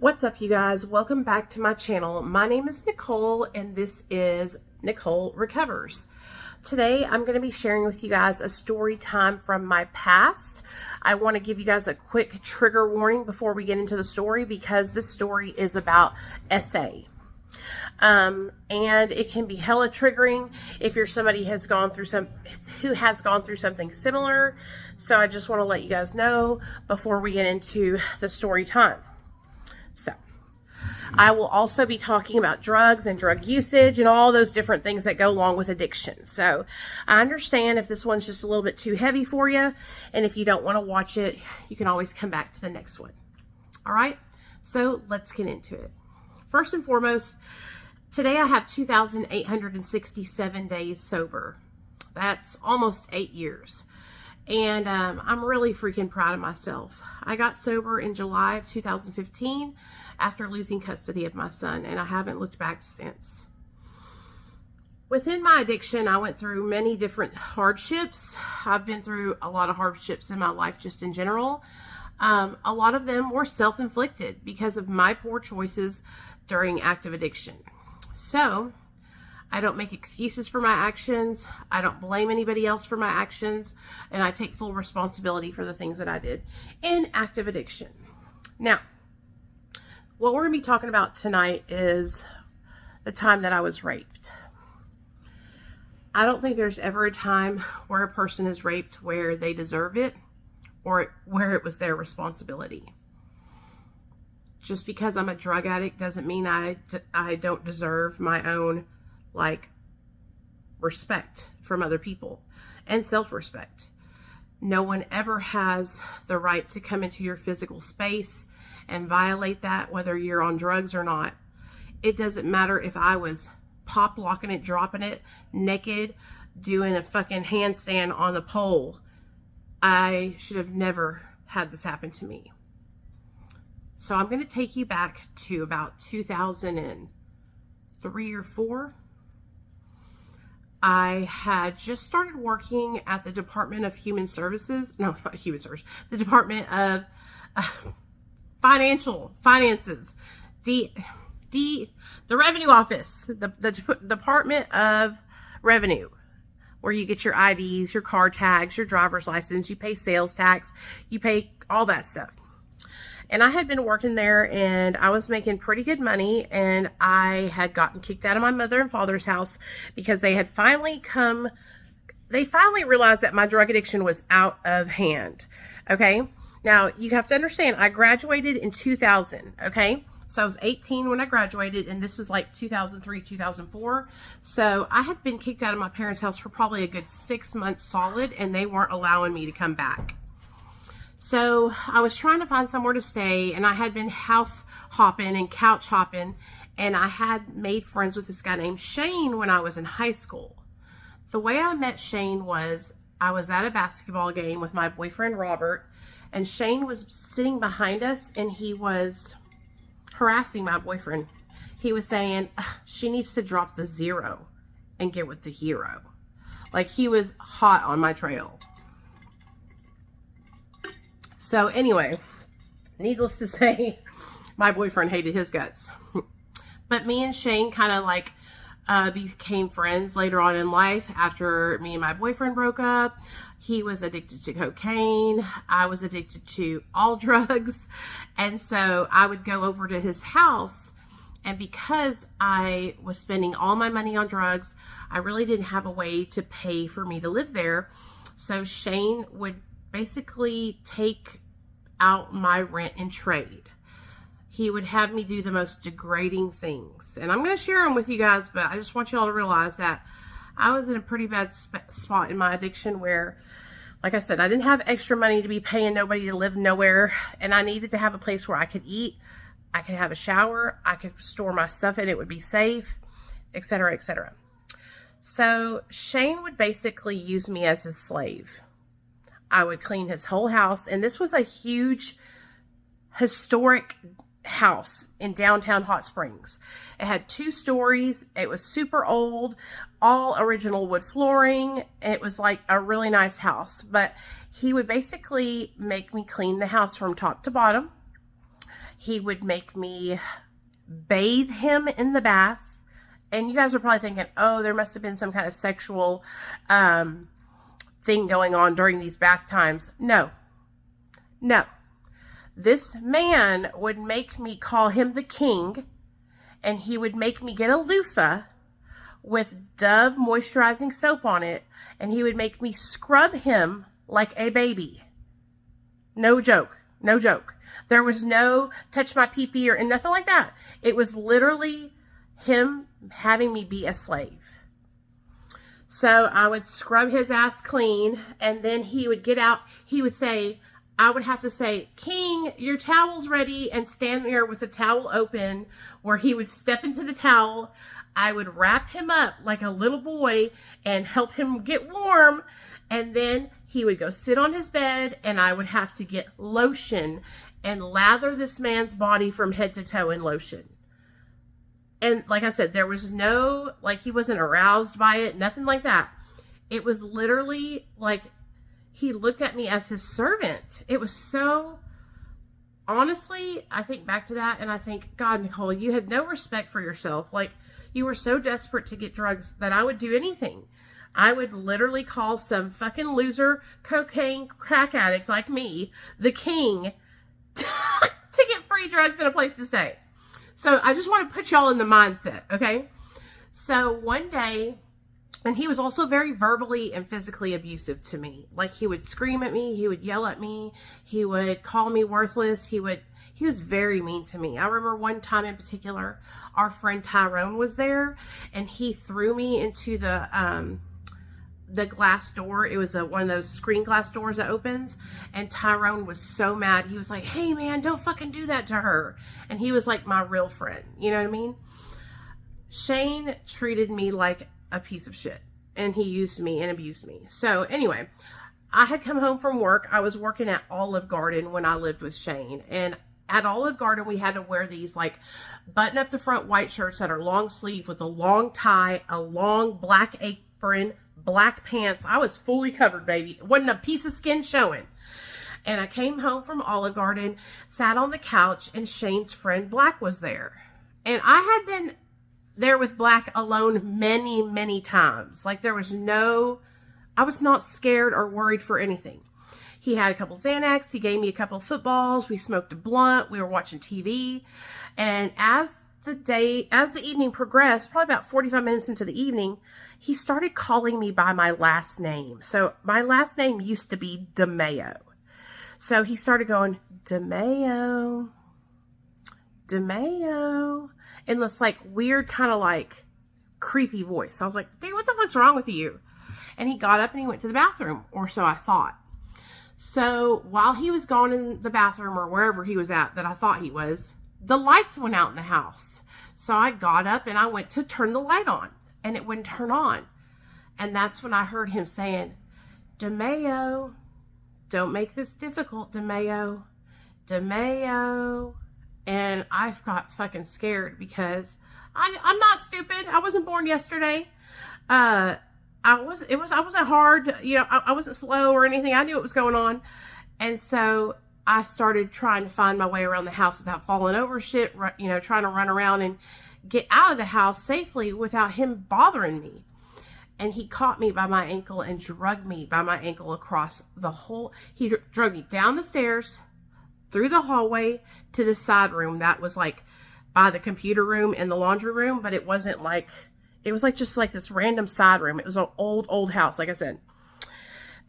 What's up, you guys? Welcome back to my channel. My name is Nicole and this is Nicole Recovers. Today I'm going to be sharing with you guys a story time from my past. I want to give you guys a quick trigger warning before we get into the story because this story is about SA. And it can be hella triggering if you're somebody who has gone through something similar. So I just want to let you guys know before we get into the story time. So I will also be talking about drugs and drug usage and all those different things that go along with addiction. So I understand if this one's just a little bit too heavy for you, and if you don't want to watch it, you can always come back to the next one. All right, so let's get into it. First and foremost, today I have 2,867 days sober. That's almost 8 years. And I'm really freaking proud of myself. I got sober in July of 2015 after losing custody of my son, and I haven't looked back since. Within my addiction, I went through many different hardships. I've been through a lot of hardships in my life just in general. A lot of them were self-inflicted because of my poor choices during active addiction. So I don't make excuses for my actions. I don't blame anybody else for my actions. And I take full responsibility for the things that I did in active addiction. Now, what we're going to be talking about tonight is the time that I was raped. I don't think there's ever a time where a person is raped where they deserve it or where it was their responsibility. Just because I'm a drug addict doesn't mean I don't deserve my own respect from other people and self-respect. No one ever has the right to come into your physical space and violate that, whether you're on drugs or not. It doesn't matter if I was pop locking it, dropping it, naked, doing a fucking handstand on the pole. I should have never had this happen to me. So I'm going to take you back to about 2003 or 4. I had just started working at the Department of Human Services. No, not Human Services. The Department of Finances. The Revenue Office. The Department of Revenue. Where you get your IDs, your car tags, your driver's license. You pay sales tax. You pay all that stuff. And I had been working there and I was making pretty good money, and I had gotten kicked out of my mother and father's house because they finally realized that my drug addiction was out of hand. Okay. Now you have to understand, I graduated in 2000. Okay. So I was 18 when I graduated, and this was like 2003, 2004. So I had been kicked out of my parents' house for probably a good 6 months solid, and they weren't allowing me to come back. So I was trying to find somewhere to stay, and I had been house hopping and couch hopping, and I had made friends with this guy named Shane when I was in high school. The way I met Shane was I was at a basketball game with my boyfriend Robert, and Shane was sitting behind us, and he was harassing my boyfriend. He was saying, she needs to drop the 0 and get with the hero. Like, he was hot on my trail. So anyway, needless to say, my boyfriend hated his guts. But me and Shane kind of became friends later on in life after me and my boyfriend broke up. He was addicted to cocaine. I was addicted to all drugs. And so I would go over to his house. And because I was spending all my money on drugs, I really didn't have a way to pay for me to live there. So Shane would basically take out my rent and trade. He would have me do the most degrading things. And I'm going to share them with you guys, but I just want you all to realize that I was in a pretty bad spot in my addiction where, like I said, I didn't have extra money to be paying nobody to live nowhere. And I needed to have a place where I could eat, I could have a shower, I could store my stuff and it would be safe, etc., etc. So Shane would basically use me as his slave. I would clean his whole house. And this was a huge, historic house in downtown Hot Springs. It had 2 stories. It was super old, all original wood flooring. It was like a really nice house. But he would basically make me clean the house from top to bottom. He would make me bathe him in the bath. And you guys are probably thinking, oh, there must have been some kind of sexual thing going on during these bath times. No. This man would make me call him the king, and he would make me get a loofah with Dove moisturizing soap on it, and he would make me scrub him like a baby. No joke. There was no touch my pee-pee or nothing like that. It was literally him having me be a slave. So I would scrub his ass clean, and then he would get out. He would say, I would have to say, King, your towel's ready, and stand there with the towel open, where he would step into the towel. I would wrap him up like a little boy and help him get warm. And then he would go sit on his bed, and I would have to get lotion and lather this man's body from head to toe in lotion. And like I said, there was no, like, he wasn't aroused by it, nothing like that. It was literally like he looked at me as his servant. It was so, honestly, I think back to that and I think, God, Nicole, you had no respect for yourself. Like, you were so desperate to get drugs that I would do anything. I would literally call some fucking loser cocaine crack addict like me the king to get free drugs and a place to stay. So I just want to put y'all in the mindset, okay? So one day, and he was also very verbally and physically abusive to me. Like, he would scream at me, he would yell at me, he would call me worthless, he was very mean to me. I remember one time in particular, our friend Tyrone was there, and he threw me into the glass door. It was one of those screen glass doors that opens, and Tyrone was so mad. He was like, hey man, don't fucking do that to her. And he was like my real friend, you know what I mean? Shane treated me like a piece of shit, and he used me and abused me. So anyway, I had come home from work. I was working at Olive Garden when I lived with Shane, and at Olive Garden, we had to wear these like button up the front white shirts that are long sleeve with a long tie, a long black apron, black pants. I was fully covered, baby. It wasn't a piece of skin showing. And I came home from Olive Garden, sat on the couch, and Shane's friend Black was there. And I had been there with Black alone many, many times. Like, I was not scared or worried for anything. He had a couple Xanax. He gave me a couple footballs. We smoked a blunt. We were watching TV. And as the evening progressed, probably about 45 minutes into the evening, he started calling me by my last name. So my last name used to be DeMayo. So he started going, DeMayo, in this like weird kind of like creepy voice. I was like, dude, what the fuck's wrong with you? And he got up and he went to the bathroom, or so I thought. So while he was gone in the bathroom or wherever he was at that I thought he was, the lights went out in the house. So I got up and I went to turn the light on, and it wouldn't turn on. And that's when I heard him saying, DeMayo, don't make this difficult, DeMayo. And I got fucking scared because I'm not stupid. I wasn't born yesterday. I wasn't hard, I wasn't slow or anything. I knew what was going on. And so I started trying to find my way around the house without falling over shit, trying to run around and get out of the house safely without him bothering me. And he caught me by my ankle and dragged me by my ankle across the whole, he dragged me down the stairs, through the hallway to the side room that was like by the computer room and the laundry room, but it wasn't like, it was like just like this random side room. It was an old house, like I said.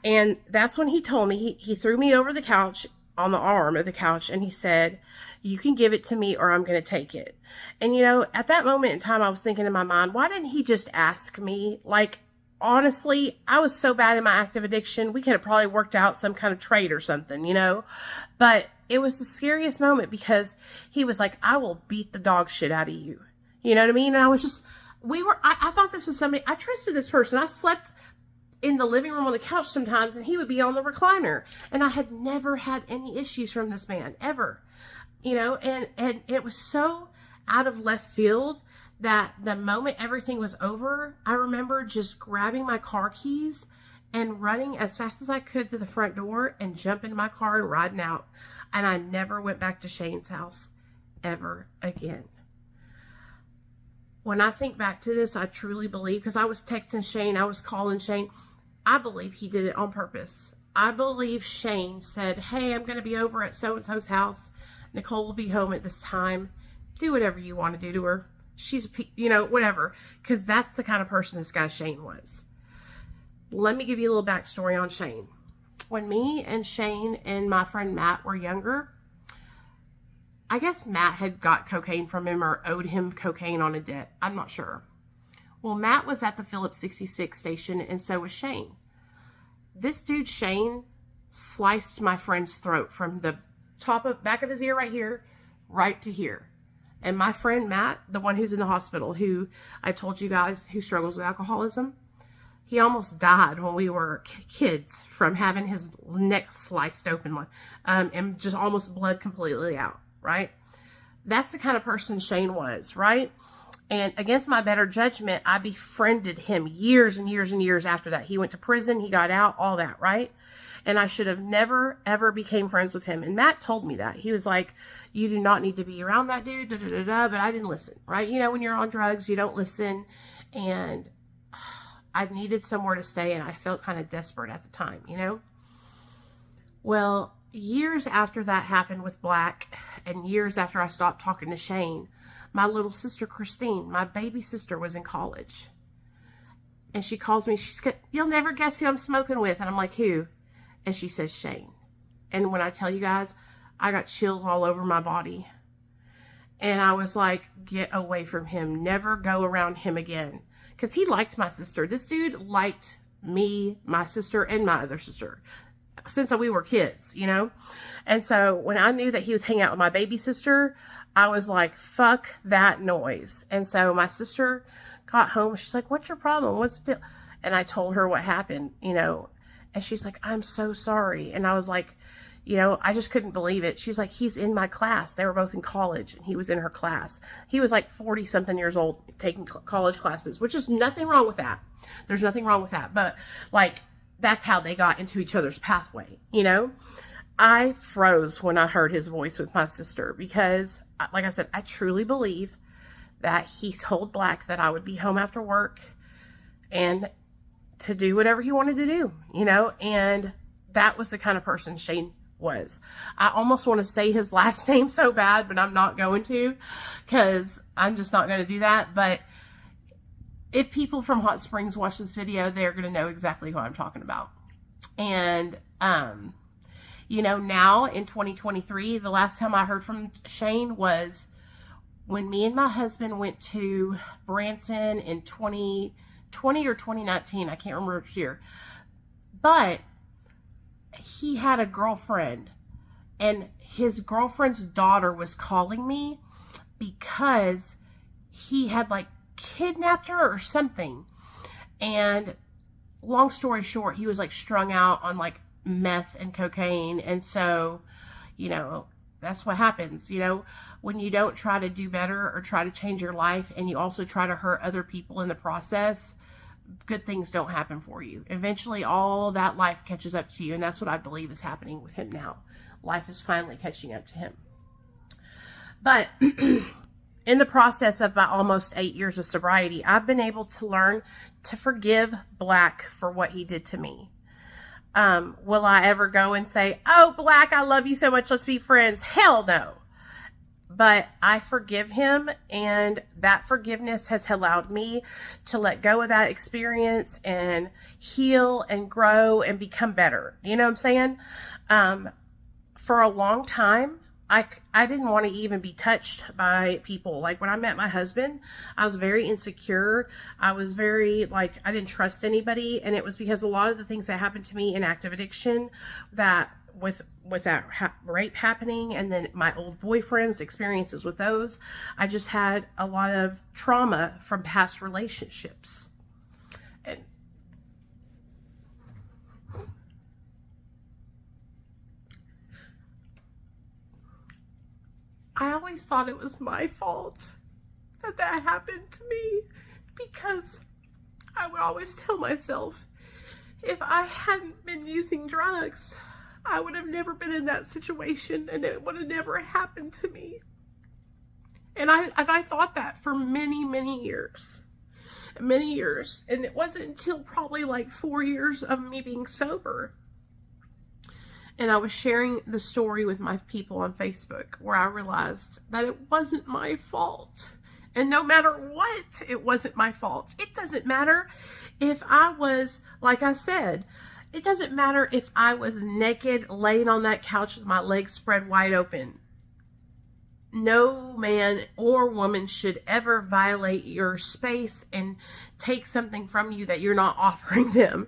And that's when he told me, he threw me over the couch, on the arm of the couch, and he said, you can give it to me or I'm going to take it. And at that moment in time, I was thinking in my mind, why didn't he just ask me? Like, honestly, I was so bad in my active addiction, we could have probably worked out some kind of trade or something, but it was the scariest moment because he was like, I will beat the dog shit out of you. You know what I mean? And I was just, I thought this was somebody, I trusted this person. I slept in the living room on the couch sometimes, and he would be on the recliner, and I had never had any issues from this man ever, and it was so out of left field that the moment everything was over, I remember just grabbing my car keys and running as fast as I could to the front door and jumping in my car and riding out. And I never went back to Shane's house ever again. When I think back to this, I truly believe, because I was texting Shane, I was calling Shane, I believe he did it on purpose. I believe Shane said, hey, I'm going to be over at so-and-so's house. Nicole will be home at this time. Do whatever you want to do to her. She's, whatever. Because that's the kind of person this guy Shane was. Let me give you a little backstory on Shane. When me and Shane and my friend Matt were younger, I guess Matt had got cocaine from him or owed him cocaine on a debt. I'm not sure. Well, Matt was at the Phillips 66 station, and so was Shane. This dude, Shane, sliced my friend's throat from the back of his ear right here, right to here. And my friend Matt, the one who's in the hospital, who I told you guys, who struggles with alcoholism, he almost died when we were kids from having his neck sliced open and just almost bled completely out, right? That's the kind of person Shane was, right? And against my better judgment, I befriended him years and years and years after that. He went to prison, he got out, all that, right? And I should have never, ever became friends with him. And Matt told me that. He was like, you do not need to be around that dude, but I didn't listen, right? When you're on drugs, you don't listen. And I needed somewhere to stay, and I felt kind of desperate at the time, Well, years after that happened with Black, and years after I stopped talking to Shane, my little sister, Christine, my baby sister, was in college. And she calls me, you'll never guess who I'm smoking with. And I'm like, who? And she says, Shane. And when I tell you guys, I got chills all over my body. And I was like, get away from him. Never go around him again. Because he liked my sister. This dude liked me, my sister, and my other sister since we were kids, And so when I knew that he was hanging out with my baby sister, I was like, fuck that noise. And so my sister got home. She's like, what's your problem? What's the deal? And I told her what happened, and she's like, I'm so sorry. And I was like, I just couldn't believe it. She's like, he's in my class. They were both in college, and he was in her class. He was like 40-something years old taking college classes, which is nothing wrong with that. There's nothing wrong with that. But, that's how they got into each other's pathway, I froze when I heard his voice with my sister because, like I said, I truly believe that he told Black that I would be home after work and to do whatever he wanted to do, and that was the kind of person Shane was. I almost want to say his last name so bad, but I'm not going to, because I'm just not going to do that. But if people from Hot Springs watch this video, they're going to know exactly who I'm talking about. And, now in 2023, the last time I heard from Shane was when me and my husband went to Branson in 2020 or 2019. I can't remember which year. But he had a girlfriend, and his girlfriend's daughter was calling me because he had kidnapped her or something. And long story short, he was strung out on meth and cocaine. And so, that's what happens, when you don't try to do better or try to change your life, and you also try to hurt other people in the process, good things don't happen for you. Eventually, all that life catches up to you, and that's what I believe is happening with him now. Life is finally catching up to him. But in the process of my almost 8 years of sobriety, I've been able to learn to forgive Black for what he did to me. Will I ever go and say, oh, Black, I love you so much, let's be friends? Hell no. But I forgive him, and that forgiveness has allowed me to let go of that experience and heal and grow and become better. You know what I'm saying? For a long time, I didn't want to even be touched by people. When I met my husband, I was very insecure. I was very, I didn't trust anybody. And it was because a lot of the things that happened to me in active addiction, that with that rape happening, and then my old boyfriends, experiences with those, I just had a lot of trauma from past relationships. And I always thought it was my fault that happened to me, because I would always tell myself, if I hadn't been using drugs, I would have never been in that situation, and it would have never happened to me. And I thought that for many, many years. Many years. And it wasn't until probably like 4 years of me being sober, and I was sharing the story with my people on Facebook, where I realized that it wasn't my fault. And no matter what, it wasn't my fault. It doesn't matter if I was, like I said, it doesn't matter if I was naked laying on that couch with my legs spread wide open. No man or woman should ever violate your space and take something from you that you're not offering them.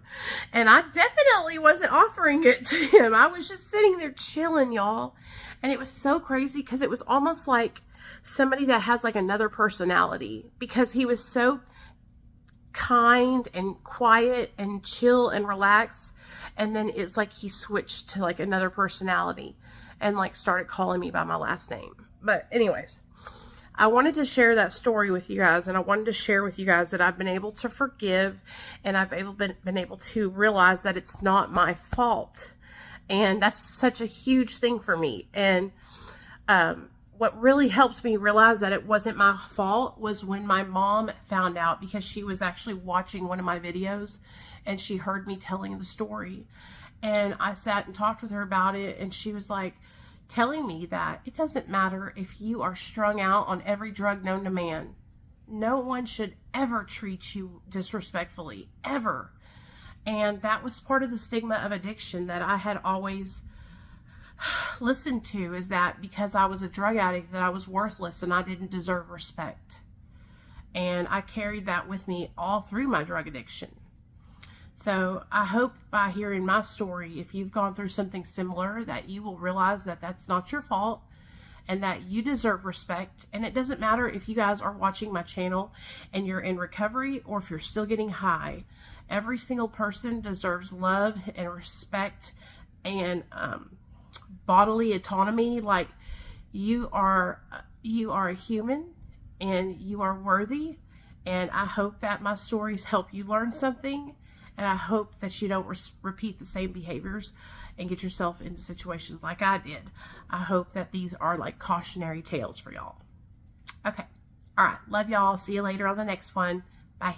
And I definitely wasn't offering it to him. I was just sitting there chilling, y'all. And it was so crazy because it was almost like somebody that has like another personality, because he was so kind and quiet and chill and relaxed. And then it's like he switched to like another personality and like started calling me by my last name. But anyways, I wanted to share that story with you guys, and I wanted to share with you guys that I've been able to forgive, and I've been able to realize that it's not my fault. And that's such a huge thing for me. And what really helped me realize that it wasn't my fault was when my mom found out, because she was actually watching one of my videos and she heard me telling the story. And I sat and talked with her about it, and she was like, telling me that it doesn't matter if you are strung out on every drug known to man. No one should ever treat you disrespectfully, ever. And that was part of the stigma of addiction that I had always listened to, is that because I was a drug addict that I was worthless and I didn't deserve respect. And I carried that with me all through my drug addiction. So I hope by hearing my story, if you've gone through something similar, that you will realize that that's not your fault and that you deserve respect. And it doesn't matter if you guys are watching my channel and you're in recovery or if you're still getting high. Every single person deserves love and respect and bodily autonomy. Like, you are a human and you are worthy. And I hope that my stories help you learn something. And I hope that you don't repeat the same behaviors and get yourself into situations like I did. I hope that these are like cautionary tales for y'all. Okay. All right. Love y'all. See you later on the next one. Bye.